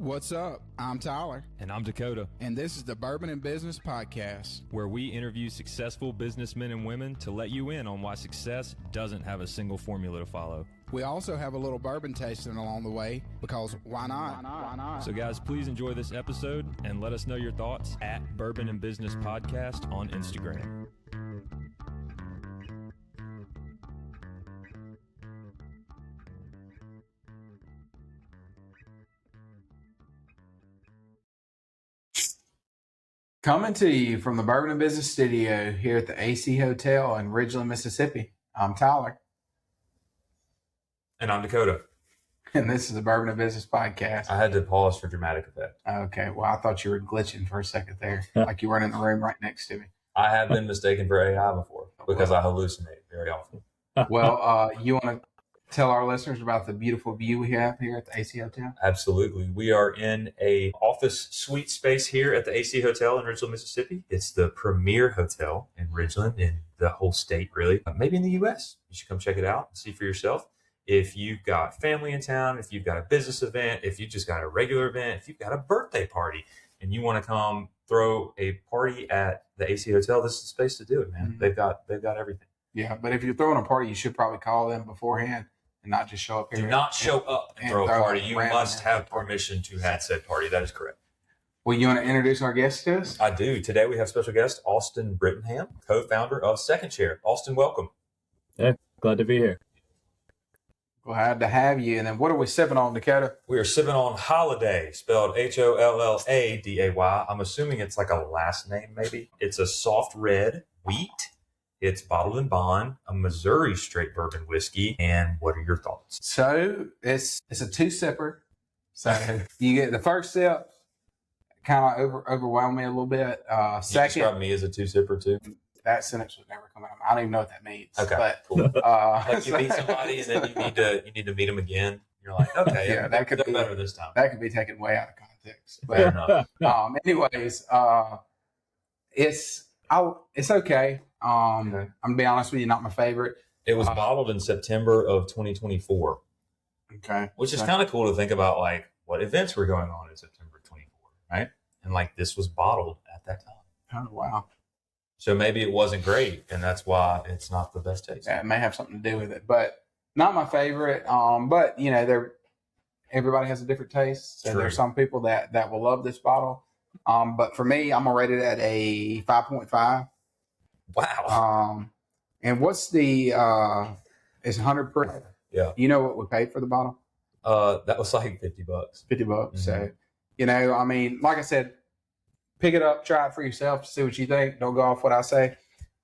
What's up? I'm Tyler. And I'm Dakota. And this is the Bourbon and Business Podcast, where we interview successful businessmen and women to let you in on why success doesn't have a single formula to follow. We also have a little bourbon tasting along the way, because why not? Why not? So guys, please enjoy this episode and let us know your thoughts at Bourbon and Business Podcast on Instagram. Coming to you from the Bourbon and Business Studio here at the AC Hotel in Ridgeland, Mississippi. I'm Tyler. And I'm Dakota. And this is the Bourbon and Business Podcast. I had to pause for dramatic effect. Okay, well, I thought you were glitching for a second there, like you weren't in the room right next to me. I have been mistaken for AI before because I hallucinate very often. Well, you want to tell our listeners about the beautiful view we have here at the AC Hotel? Absolutely. We are in a office suite space here at the AC Hotel in Ridgeland, Mississippi. It's the premier hotel in Ridgeland, in the whole state, really. Maybe in the U.S. You should come check it out and see for yourself. If you've got family in town, if you've got a business event, if you just got a regular event, if you've got a birthday party and you want to come throw a party at the AC Hotel, this is the space to do it, man. Mm-hmm. They've got everything. Yeah, but if you're throwing a party, you should probably call them beforehand and not just show up here. Do not show up and throw a party. You must have permission to have said party. That is correct. Well, you want to introduce our guest to us? I do. Today we have special guest Austin Brittenham, co-founder of Second Chair. Austin, welcome. Hey, glad to be here. Glad to have you. And then what are we sipping on, Dakota? We are sipping on Holladay, spelled Holladay. I'm assuming it's like a last name, maybe. It's a soft red wheat. It's bottled in bond, a Missouri straight bourbon whiskey. And what are your thoughts? So it's a two-sipper. So you get the first sip, kind of overwhelmed me a little bit. Second, you describe me as a two-sipper too? That sentence would never come out. I don't even know what that means. Okay, but, cool. Like you meet somebody and then you need to meet them again. You're like, okay, yeah, that could be better this time. That could be taken way out of context. Fair enough. Anyways, it's okay. I'm gonna be honest with you, not my favorite. It was bottled in September of 2024. Okay, which is kind of cool to think about, like what events were going on in September 24, right? And like this was bottled at that time. Oh wow. So maybe it wasn't great, and that's why it's not the best taste. Yeah, it may have something to do with it, but not my favorite. But you know, everybody has a different taste. So there's some people that will love this bottle. But for me, I'm gonna rate it at a 5.5. Wow. And what's the it's 100%. Yeah. You know what we paid for the bottle? That was like $50. $50. Mm-hmm. So, you know, I mean, like I said, pick it up, try it for yourself to see what you think. Don't go off what I say.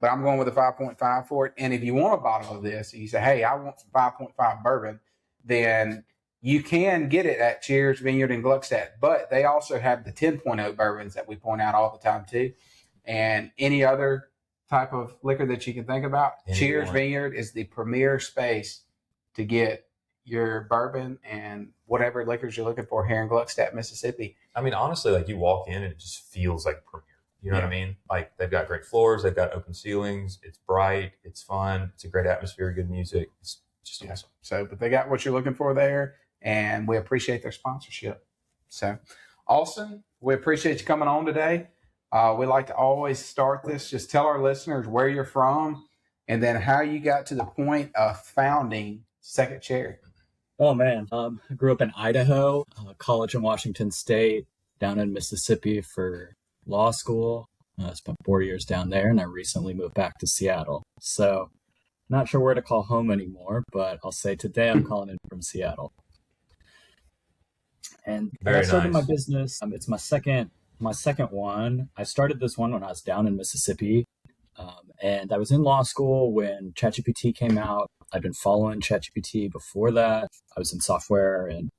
But I'm going with a 5.5 for it. And if you want a bottle of this, and you say, hey, I want some 5.5 bourbon, then you can get it at Cheers Vineyard in Gluckstadt. But they also have the 10.0 bourbons that we point out all the time too. And any other type of liquor that you can think about, Cheers Vineyard is the premier space to get your bourbon and whatever liquors you're looking for here in Gluckstadt, Mississippi. I mean, honestly, like you walk in and it just feels like premier. You know what I mean? Like they've got great floors, they've got open ceilings, it's bright, it's fun, it's a great atmosphere, good music. It's just awesome. So, but they got what you're looking for there, and we appreciate their sponsorship. So, Austin, we appreciate you coming on today. We like to always start this. Just tell our listeners where you're from and then how you got to the point of founding Second Chair. Oh, man. I grew up in Idaho, college in Washington State, down in Mississippi for law school. I spent 4 years down there, and I recently moved back to Seattle. So not sure where to call home anymore, but I'll say today I'm calling in from Seattle. And I started my business. It's my second one. I started this one when I was down in Mississippi. And I was in law school when ChatGPT came out. I'd been following ChatGPT before that. I was in software, and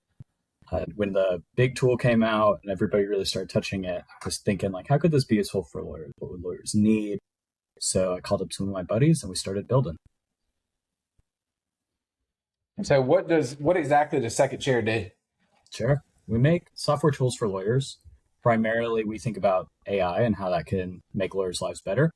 when the big tool came out and everybody really started touching it, I was thinking, like, how could this be useful for lawyers? What would lawyers need? So I called up some of my buddies and we started building. So what exactly does Second Chair do? Sure. We make software tools for lawyers. Primarily, we think about AI and how that can make lawyers' lives better.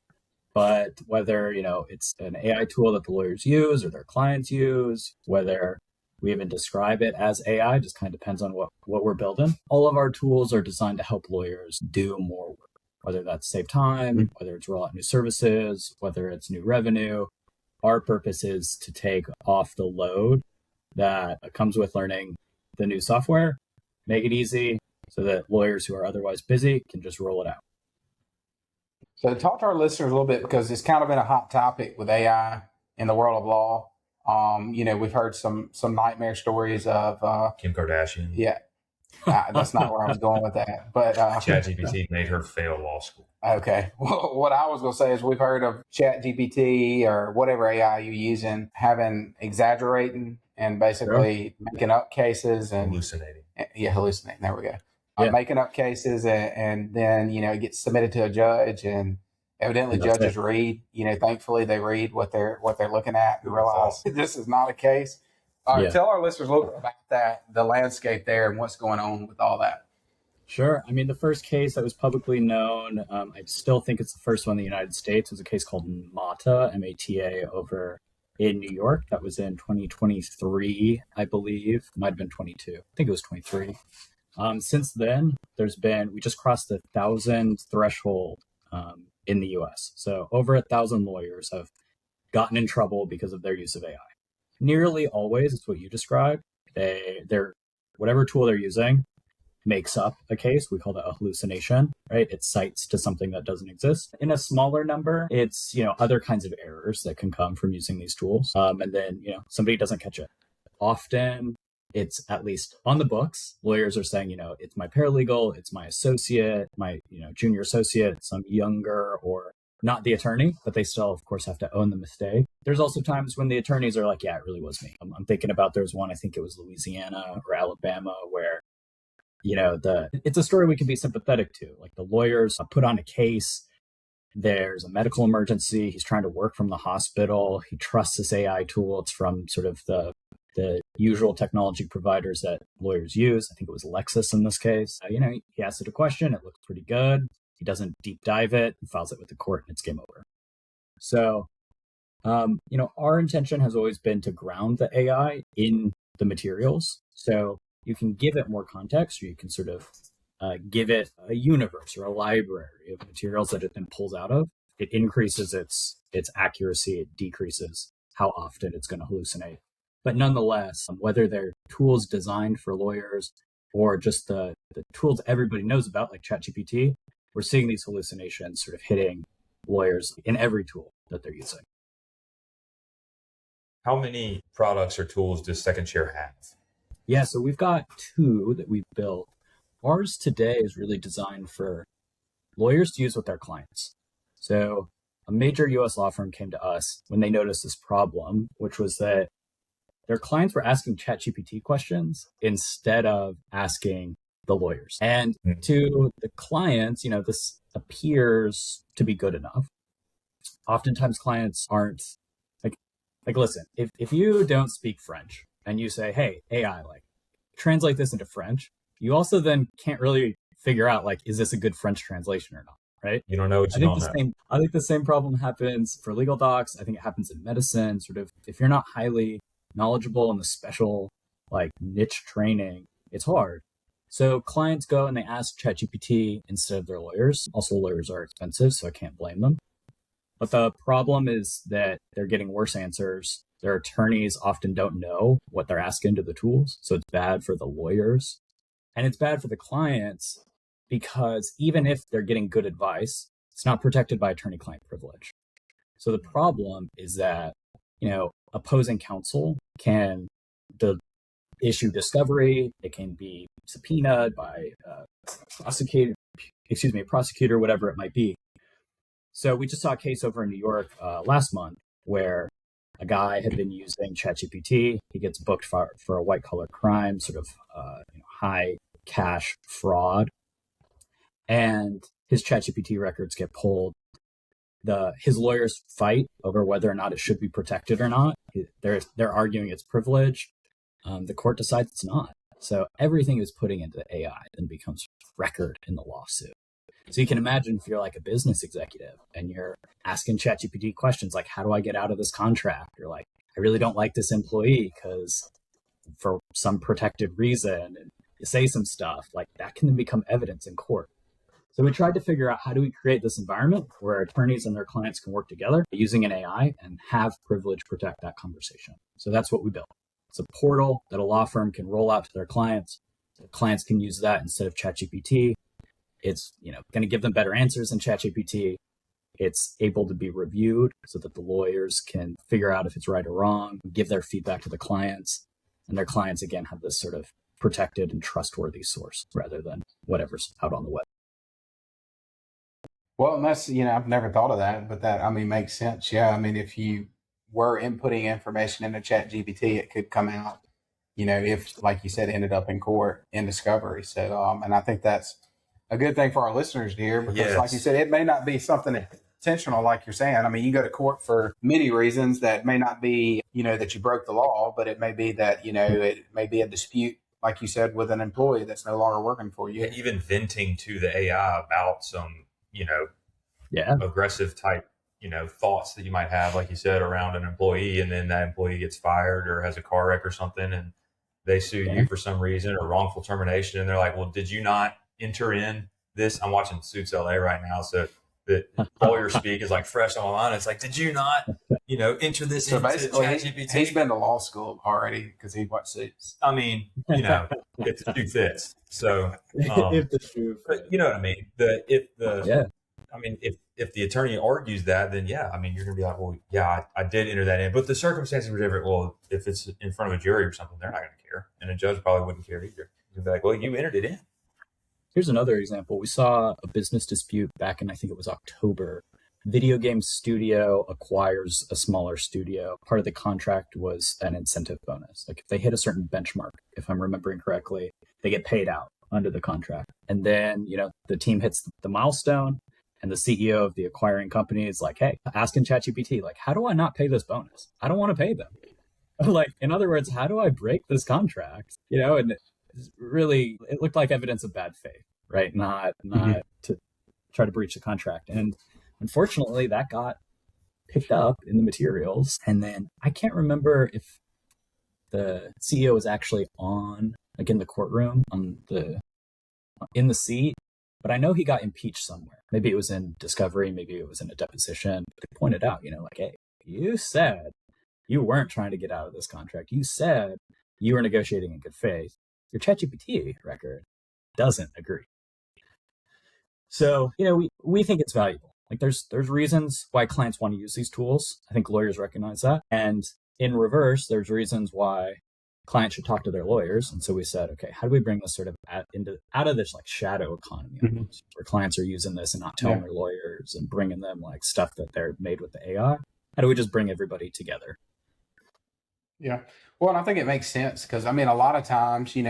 But whether, it's an AI tool that the lawyers use or their clients use, whether We even describe it as AI, just kind of depends on what we're building. All of our tools are designed to help lawyers do more work, whether that's save time, whether it's roll out new services, whether it's new revenue. Our purpose is to take off the load that comes with learning the new software, make it easy so that lawyers who are otherwise busy can just roll it out. So talk to our listeners a little bit, because it's kind of been a hot topic with AI in the world of law. We've heard some nightmare stories of Kim Kardashian. Yeah, that's not where I was going with that. But ChatGPT made her fail law school. Okay. Well, what I was going to say is we've heard of ChatGPT or whatever AI you're using having exaggerating and basically making up cases and hallucinating. Hallucinating. There we go. Making up cases and then, it gets submitted to a judge, and evidently judges read, thankfully they read what they're looking at and realize this is not a case. Tell our listeners a little bit about the landscape there and what's going on with all that. Sure. I mean, the first case that was publicly known, I still think it's the first one in the United States, was a case called MATA, M-A-T-A, over in New York. That was in 2023, I believe. Might have been 22. I think it was 23. Since then, we just crossed the 1,000 threshold in the US. So over 1,000 lawyers have gotten in trouble because of their use of AI. Nearly always, it's what you described. They're whatever tool they're using makes up a case. We call that a hallucination, right? It cites to something that doesn't exist. In a smaller number, it's, other kinds of errors that can come from using these tools. And then, somebody doesn't catch it. Often it's at least on the books. Lawyers are saying, it's my paralegal, it's my associate, my, junior associate, some younger or not the attorney, but they still, of course, have to own the mistake. There's also times when the attorneys are like, yeah, it really was me. I'm thinking about, there's one, I think it was Louisiana or Alabama, where it's a story we can be sympathetic to. Like, the lawyers put on a case. There's a medical emergency. He's trying to work from the hospital. He trusts this AI tool. It's from sort of the usual technology providers that lawyers use. I think it was Lexis in this case. He asks it a question. It looks pretty good. He doesn't deep dive it. He files it with the court, and it's game over. So, our intention has always been to ground the AI in the materials. So you can give it more context, or you can sort of give it a universe or a library of materials that it then pulls out of. It increases its accuracy. It decreases how often it's going to hallucinate. But nonetheless, whether they're tools designed for lawyers or just the tools everybody knows about, like ChatGPT, we're seeing these hallucinations sort of hitting lawyers in every tool that they're using. How many products or tools does Second Chair have? Yeah, so we've got 2 that we've built. Ours today is really designed for lawyers to use with their clients. So a major US law firm came to us when they noticed this problem, which was that their clients were asking ChatGPT questions instead of asking the lawyers. And to the clients, this appears to be good enough. Oftentimes clients aren't like listen, if you don't speak French and you say, hey, AI, translate this into French, you also then can't really figure out, is this a good French translation or not, right? You don't know what you don't know. I think the same problem happens for legal docs. I think it happens in medicine. Sort of, if you're not highly knowledgeable in the special, niche training, it's hard. So clients go and they ask ChatGPT instead of their lawyers. Also, lawyers are expensive, so I can't blame them. But the problem is that they're getting worse answers. Their attorneys often don't know what they're asking to the tools. So it's bad for the lawyers. And it's bad for the clients, because even if they're getting good advice, it's not protected by attorney-client privilege. So the problem is that, opposing counsel can issue discovery. It can be subpoenaed by a prosecutor, whatever it might be. So we just saw a case over in New York last month where a guy had been using ChatGPT. He gets booked for a white-collar crime, sort of high cash fraud, and his ChatGPT records get pulled. His lawyers fight over whether or not it should be protected or not. They're arguing it's privileged. The court decides it's not. So everything is putting into the AI and becomes record in the lawsuit. So you can imagine if you're like a business executive and you're asking ChatGPT questions like, how do I get out of this contract? Or I really don't like this employee because for some protected reason and you say some stuff, like that can then become evidence in court. So we tried to figure out how do we create this environment where attorneys and their clients can work together using an AI and have privilege protect that conversation. So that's what we built. It's a portal that a law firm can roll out to their clients. The clients can use that instead of ChatGPT. It's going to give them better answers than ChatGPT. It's able to be reviewed so that the lawyers can figure out if it's right or wrong, give their feedback to the clients, and their clients again have this sort of protected and trustworthy source rather than whatever's out on the web. Well, and that's, I've never thought of that, but that, makes sense. Yeah. If you were inputting information into Chat GPT, it could come out, if, like you said, ended up in court in discovery. So, and I think that's a good thing for our listeners to hear because, like you said, it may not be something intentional, like you're saying. You go to court for many reasons that may not be, that you broke the law, but it may be that, it may be a dispute, like you said, with an employee that's no longer working for you. And even venting to the AI about some, aggressive type, thoughts that you might have, like you said, around an employee, and then that employee gets fired or has a car wreck or something, and they sue you for some reason or wrongful termination. And they're like, well, did you not enter in this? I'm watching Suits LA right now. So the lawyer speak is like fresh on my mind. It's like, did you not, enter this so into basically, ChatGPT? He's been to law school already because he watched Suits. If the shoe fits. So, If the shoe fits. But you know what I mean? If the attorney argues that, then you're going to be like, well, yeah, I did enter that in, but the circumstances were different. Well, if it's in front of a jury or something, they're not going to care. And a judge probably wouldn't care either. They'd be like, well, you entered it in. Here's another example. We saw a business dispute back in, I think it was October. Video game studio acquires a smaller studio. Part of the contract was an incentive bonus. Like if they hit a certain benchmark, if I'm remembering correctly, they get paid out under the contract. And then, the team hits the milestone and the CEO of the acquiring company is like, hey, asking ChatGPT, like, how do I not pay this bonus? I don't want to pay them. Like, in other words, how do I break this contract? And really, it looked like evidence of bad faith, right? Not to try to breach the contract. And unfortunately, that got picked up in the materials. And then I can't remember if the CEO was actually in the courtroom in the seat, but I know he got impeached somewhere. Maybe it was in discovery, maybe it was in a deposition. But they pointed out, like, hey, you said you weren't trying to get out of this contract. You said you were negotiating in good faith. Your ChatGPT record doesn't agree. So, we think it's valuable. Like there's reasons why clients want to use these tools. I think lawyers recognize that. And in reverse, there's reasons why clients should talk to their lawyers. And so we said, okay, how do we bring this sort of out of this like shadow economy where clients are using this and not telling their lawyers and bringing them like stuff that they're made with the AI? How do we just bring everybody together? Yeah. Well, and I think it makes sense because, a lot of times you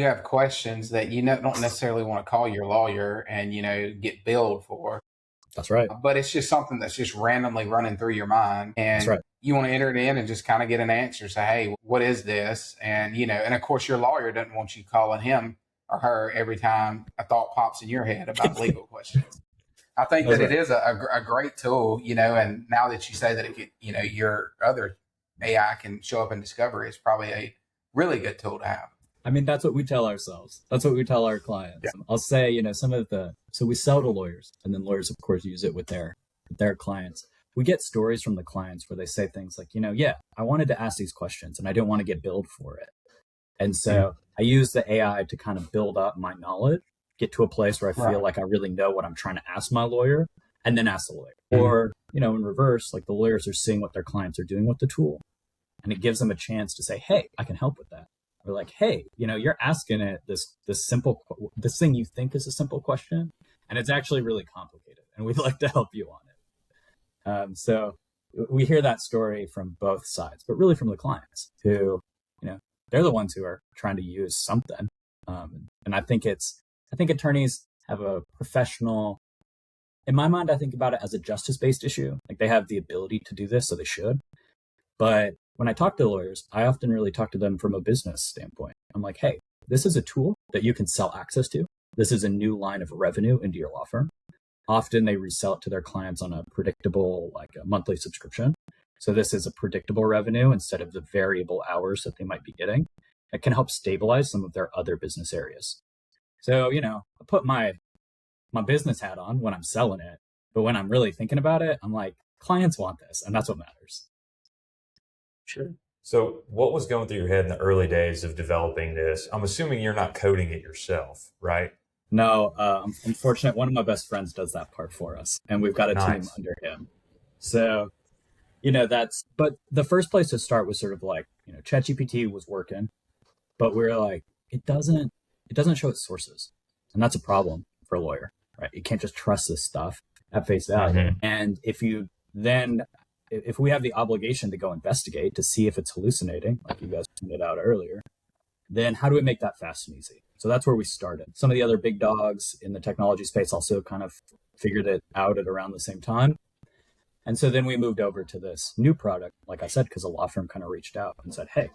have questions that don't necessarily want to call your lawyer and, get billed for. That's right. But it's just something that's just randomly running through your mind. And you want to enter it in and just kind of get an answer. Say, hey, what is this? And, and of course, your lawyer doesn't want you calling him or her every time a thought pops in your head about legal questions. I think that it is a great tool, and now that you say that it could, your other AI can show up in discovery, it's probably a really good tool to have. That's what we tell ourselves. That's what we tell our clients. Yeah. I'll say, so we sell to lawyers and then lawyers, of course, use it with their clients. We get stories from the clients where they say things like, I wanted to ask these questions and I didn't want to get billed for it. And so I use the AI to kind of build up my knowledge, get to a place where I feel like I really know what I'm trying to ask my lawyer and then ask the lawyer. Or, in reverse, like the lawyers are seeing what their clients are doing with the tool and it gives them a chance to say, hey, I can help with that. Or like, hey, you're asking it this thing you think is a simple question, and it's actually really complicated, and we'd like to help you on it. So we hear that story from both sides, but really from the clients who, they're the ones who are trying to use something. And I think attorneys have a professional. In my mind, I think about it as a justice-based issue. Like they have the ability to do this, so they should. But when I talk to lawyers, I often really talk to them from a business standpoint. I'm like, hey, this is a tool that you can sell access to. This is a new line of revenue into your law firm. Often they resell it to their clients on a predictable, like a monthly subscription. So this is a predictable revenue instead of the variable hours that they might be getting. It can help stabilize some of their other business areas. So, I put my business hat on when I'm selling it, but when I'm really thinking about it, I'm like, clients want this, and that's what matters. Sure. So what was going through your head in the early days of developing this? I'm assuming you're not coding it yourself, right? No, I'm unfortunate. One of my best friends does that part for us, and we've got a team Nice. under him. So, but the first place to start was sort of like, ChatGPT was working, but we're like, it doesn't show its sources. And that's a problem for a lawyer, right? You can't just trust this stuff at face value. Mhm. And if we have the obligation to go investigate to see if it's hallucinating, like you guys pointed out earlier, then how do we make that fast and easy? So that's where we started. Some of the other big dogs in the technology space also kind of figured it out at around the same time. And so then we moved over to this new product, like I said, because a law firm kind of reached out and said, hey,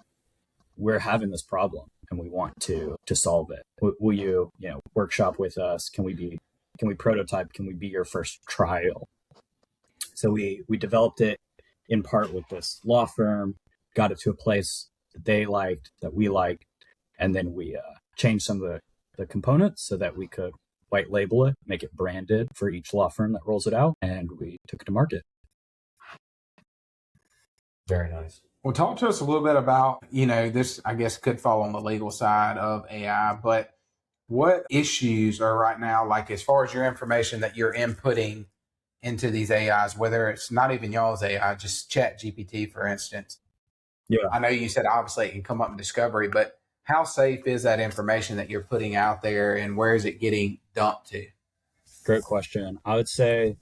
we're having this problem and we want to solve it. Will you, workshop with us? Can we prototype? Can we be your first trial? So we developed it in part with this law firm, got it to a place that they liked, that we liked, and then we changed some of the components so that we could white label it, make it branded for each law firm that rolls it out, and we took it to market. Very nice. Well, talk to us a little bit about, this, I guess, could fall on the legal side of AI, but what issues are right now, like as far as your information that you're inputting into these AIs, whether it's not even y'all's AI, just Chat GPT, for instance. Yeah. I know you said obviously it can come up in discovery, but how safe is that information that you're putting out there and where is it getting dumped to? Great question. I would say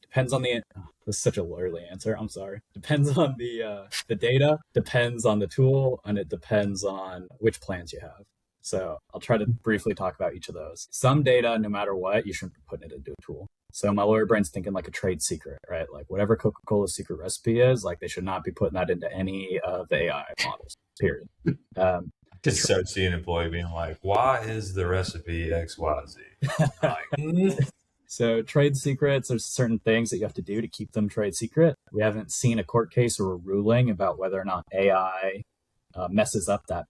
depends on this is such a lawyerly answer. I'm sorry. Depends on the data, depends on the tool, and it depends on which plans you have. So I'll try to briefly talk about each of those. Some data, no matter what, you shouldn't be putting it into a tool. So my lawyer brain's thinking like a trade secret, right? Like whatever Coca-Cola's secret recipe is, like they should not be putting that into any of the AI models, period. Just so see an employee being like, why is the recipe XYZ? So trade secrets, there's certain things that you have to do to keep them trade secret. We haven't seen a court case or a ruling about whether or not AI messes up the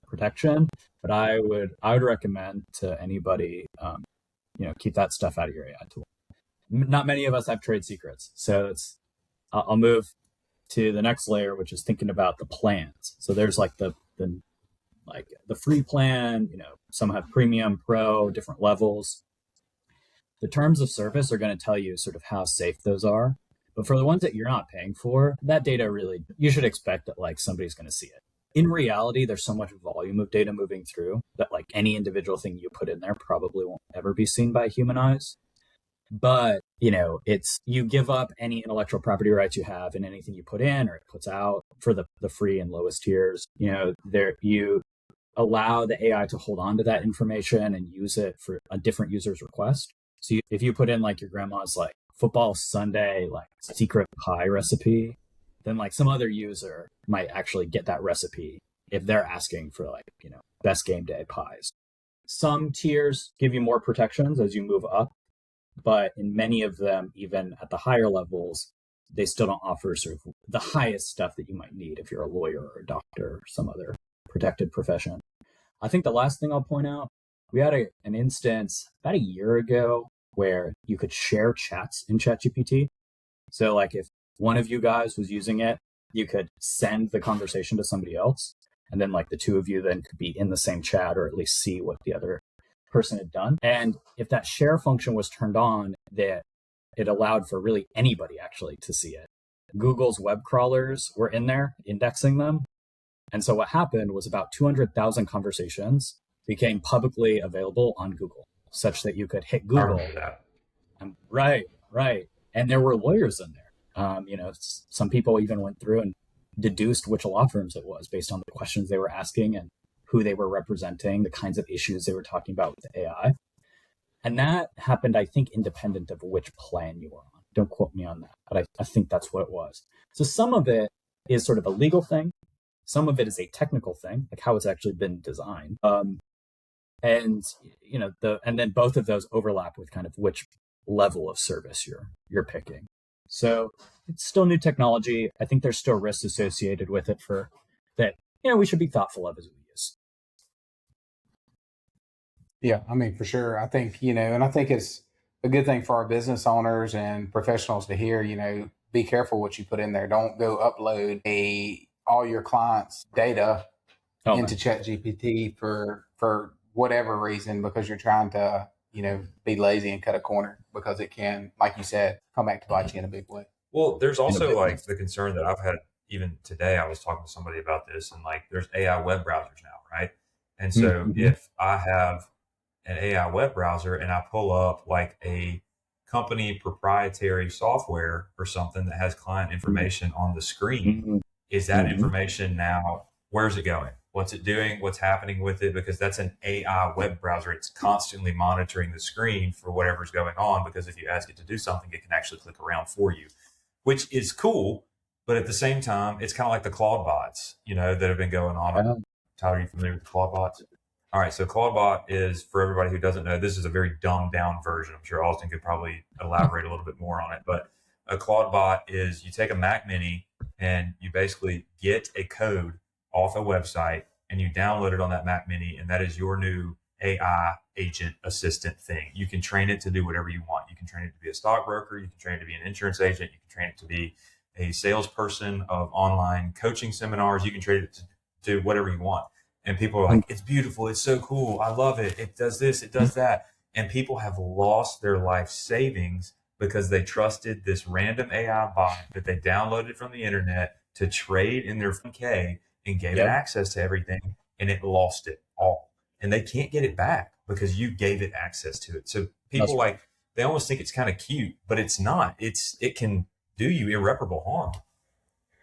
protection, but I would recommend to anybody, keep that stuff out of your AI tool. Not many of us have trade secrets, so I'll move to the next layer, which is thinking about the plans. So there's like the free plan, some have premium, pro, different levels. The terms of service are going to tell you sort of how safe those are. But for the ones that you're not paying for, that data really, you should expect that like somebody's going to see it. In reality, there's so much volume of data moving through that like any individual thing you put in there probably won't ever be seen by human eyes. But, you give up any intellectual property rights you have in anything you put in or it puts out for the free and lowest tiers. You allow the AI to hold on to that information and use it for a different user's request. So if you put in like your grandma's like football Sunday, like secret pie recipe, then like some other user might actually get that recipe if they're asking for like, best game day pies. Some tiers give you more protections as you move up, but in many of them, even at the higher levels, they still don't offer sort of the highest stuff that you might need if you're a lawyer or a doctor or some other protected profession. I think the last thing I'll point out, we had an instance about a year ago where you could share chats in ChatGPT. So like if one of you guys was using it, you could send the conversation to somebody else. And then like the two of you then could be in the same chat or at least see what the other person had done. And if that share function was turned on, that it allowed for really anybody actually to see it. Google's web crawlers were in there indexing them. And so what happened was about 200,000 conversations became publicly available on Google, such that you could hit Google. Right. And there were lawyers in there. Some people even went through and deduced which law firms it was based on the questions they were asking and who they were representing, the kinds of issues they were talking about with the AI. And that happened, I think, independent of which plan you were on. Don't quote me on that, but I think that's what it was. So some of it is sort of a legal thing. Some of it is a technical thing, like how it's actually been designed. And then both of those overlap with kind of which level of service you're picking. So it's still new technology. I think there's still risks associated with it for that, we should be thoughtful of as we use. Yeah, I mean, for sure. I think, and I think it's a good thing for our business owners and professionals to hear, be careful what you put in there. Don't go upload all your clients' data into ChatGPT for whatever reason, because you're trying to, be lazy and cut a corner, because it can, like you said, come back to bite you in a big way. Well, there's also like the concern that I've had even today. I was talking to somebody about this, and like there's AI web browsers now, right? And so if I have an AI web browser and I pull up like a company proprietary software or something that has client information on the screen, is that information now, where's it going? What's it doing? What's happening with it? Because that's an AI web browser. It's constantly monitoring the screen for whatever's going on, because if you ask it to do something, it can actually click around for you, which is cool. But at the same time, it's kind of like the Claude bots, that have been going on. Tyler, are you familiar with Claude bots? All right. So Claude bot is, for everybody who doesn't know, this is a very dumbed down version. I'm sure Austin could probably elaborate a little bit more on it. But a Claude bot is, you take a Mac Mini and you basically get a code off a website and you download it on that Mac Mini, and that is your new AI agent assistant thing. You can train it to do whatever you want. You can train it to be a stockbroker. You can train it to be an insurance agent. You can train it to be a salesperson of online coaching seminars. You can train it to do whatever you want. And people are like, it's beautiful. It's so cool. I love it. It does this. It does that. And people have lost their life savings because they trusted this random AI bot that they downloaded from the internet to trade in their 401k and gave it access to everything, and it lost it all. And they can't get it back because you gave it access to it. So people they almost think it's kind of cute, but it's not. It can do you irreparable harm.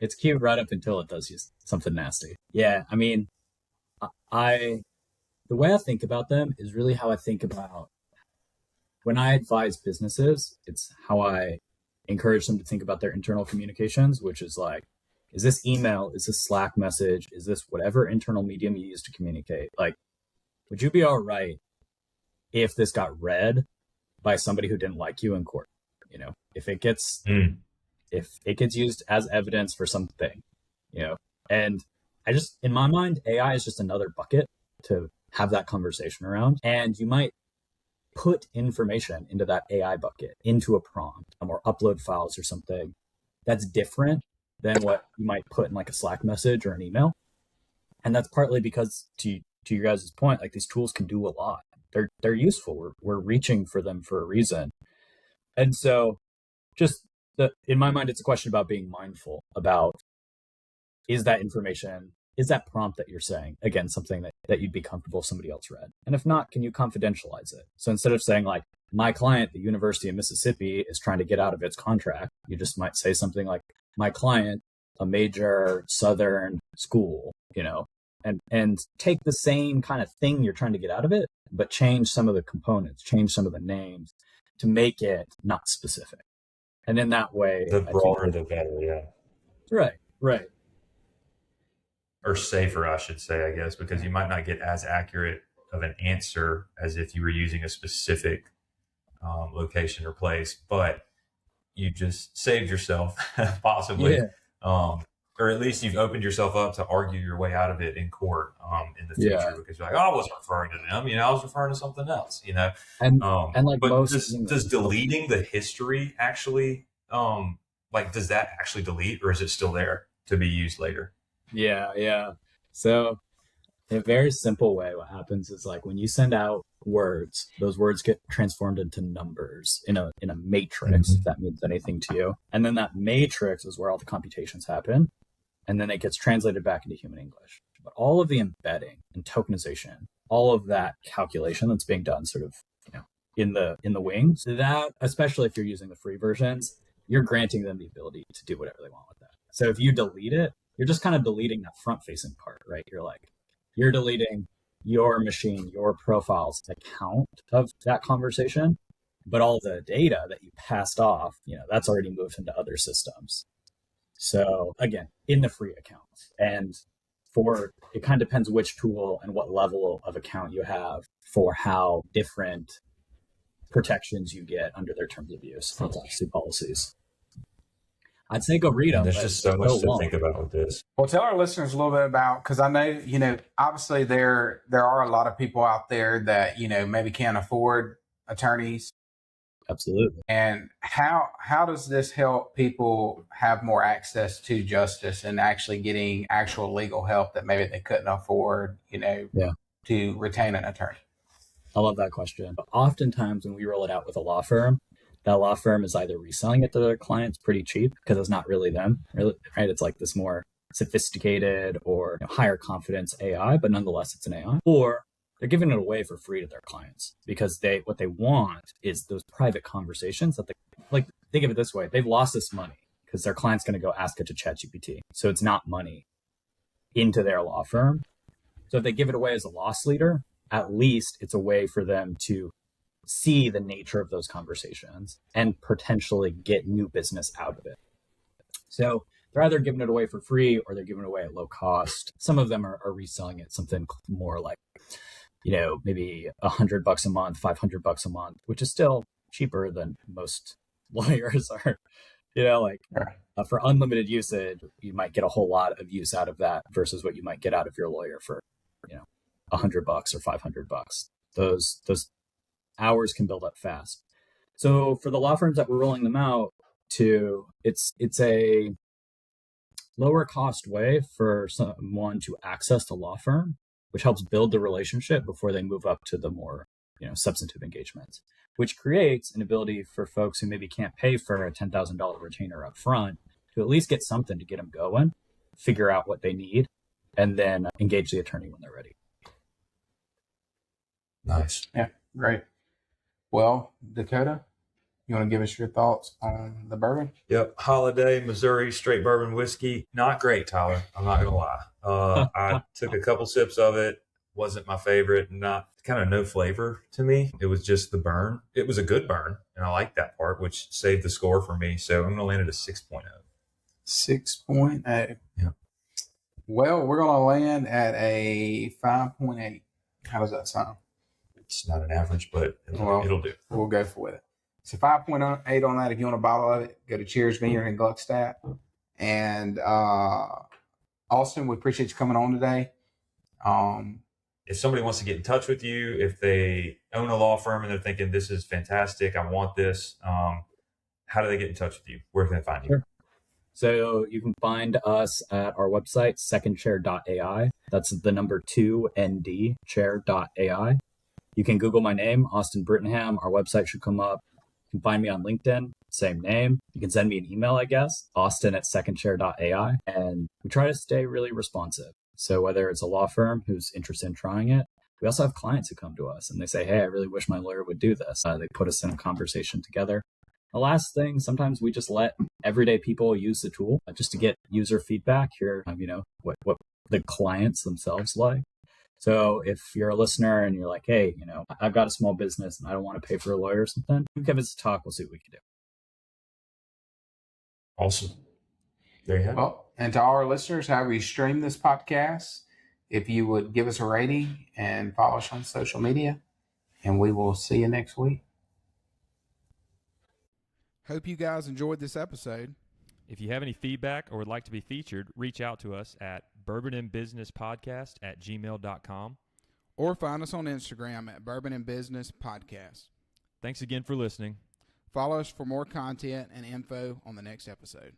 It's cute right up until it does you something nasty. Yeah. I mean, the way I think about them is really how I think about when I advise businesses. It's how I encourage them to think about their internal communications, which is like, is this email? Is this Slack message? Is this whatever internal medium you use to communicate? Like, would you be all right if this got read by somebody who didn't like you in court? If it gets used as evidence for something, and I just, in my mind, AI is just another bucket to have that conversation around. And you might put information into that AI bucket, into a prompt, or upload files or something that's different than what you might put in like a Slack message or an email. And that's partly because, to your guys' point, like these tools can do a lot. They're useful. We're reaching for them for a reason. And so just in my mind, it's a question about being mindful about, is that information, is that prompt that you're saying, again, something that you'd be comfortable if somebody else read? And if not, can you confidentialize it? So instead of saying like, my client, the University of Mississippi, is trying to get out of its contract, you just might say something like, my client, a major Southern school, and take the same kind of thing you're trying to get out of it, but change some of the components, change some of the names to make it not specific. And in that way, the broader, the better. Yeah. Right. Or safer, I should say, I guess, because you might not get as accurate of an answer as if you were using a specific location or place, but you just saved yourself possibly, or at least you've opened yourself up to argue your way out of it in court in the future, because you're like, oh, I wasn't referring to them, I was referring to something else, and like, but does deleting the history actually, does that actually delete, or is it still there to be used later? Yeah. So in a very simple way, what happens is like when you send out words, those words get transformed into numbers in a matrix, if that means anything to you. And then that matrix is where all the computations happen. And then it gets translated back into human English. But all of the embedding and tokenization, all of that calculation that's being done sort of, in the wings, that, especially if you're using the free versions, you're granting them the ability to do whatever they want with that. So if you delete it, you're just kind of deleting that front-facing part, right? You're deleting your machine, your profile's account of that conversation, but all the data that you passed off, that's already moved into other systems. So again, in the free accounts, and it kind of depends which tool and what level of account you have for how different protections you get under their terms of use, privacy policies. I'd say go read them. There's just so much to think about with this. Well, tell our listeners a little bit about, because I know, obviously there are a lot of people out there that, maybe can't afford attorneys. Absolutely. And how does this help people have more access to justice and actually getting actual legal help that maybe they couldn't afford, to retain an attorney? I love that question. Oftentimes when we roll it out with a law firm, that law firm is either reselling it to their clients pretty cheap because it's not really them, really, right? It's like this more sophisticated or higher confidence AI, but nonetheless it's an AI. Or they're giving it away for free to their clients because what they want is those private conversations that think of it this way. They've lost this money because their client's going to go ask it to ChatGPT. So it's not money into their law firm. So if they give it away as a loss leader, at least it's a way for them to see the nature of those conversations and potentially get new business out of it. So they're either giving it away for free or they're giving it away at low cost. Some of them are reselling it something more like, maybe $100 a month, $500 a month, which is still cheaper than most lawyers are. For unlimited usage, you might get a whole lot of use out of that versus what you might get out of your lawyer for, $100 or $500. Those hours can build up fast. So for the law firms that we're rolling them out to, it's a lower cost way for someone to access the law firm, which helps build the relationship before they move up to the more, substantive engagements, which creates an ability for folks who maybe can't pay for a $10,000 retainer up front to at least get something to get them going, figure out what they need, and then engage the attorney when they're ready. Nice. Yeah, great. Well, Dakota, you want to give us your thoughts on the bourbon? Yep. Holladay, Missouri, straight bourbon whiskey. Not great, Tyler. I'm not going to lie. I took a couple sips of it. Wasn't my favorite. Not kind of no flavor to me. It was just the burn. It was a good burn, and I liked that part, which saved the score for me. So I'm going to land at a 6.0. 6.0. Yeah. Well, we're going to land at a 5.8. How does that sound? It's not an average, but it'll do. We'll go for it. So 5.8 on that. If you want a bottle of it, go to Cheers Vineyard in Gluckstadt. And Austin, we appreciate you coming on today. If somebody wants to get in touch with you, if they own a law firm and they're thinking, this is fantastic, I want this, how do they get in touch with you? Where can they find you? Sure. So you can find us at our website, secondchair.ai. That's the number 2nd chair.ai. You can Google my name, Austin Brittenham. Our website should come up. You can find me on LinkedIn, same name. You can send me an email, I guess, austin@secondchair.ai. And we try to stay really responsive. So whether it's a law firm who's interested in trying it, we also have clients who come to us and they say, hey, I really wish my lawyer would do this. They put us in a conversation together. The last thing, sometimes we just let everyday people use the tool just to get user feedback, hear, what the clients themselves like. So if you're a listener and you're like, hey, I've got a small business and I don't want to pay for a lawyer or something, give us a talk. We'll see what we can do. Awesome. There you have it. Well, and to our listeners, however you stream this podcast, if you would give us a rating and follow us on social media, and we will see you next week. Hope you guys enjoyed this episode. If you have any feedback or would like to be featured, reach out to us at bourbonandbusinesspodcast@gmail.com. Or find us on Instagram at Bourbon and Business Podcast. Thanks again for listening. Follow us for more content and info on the next episode.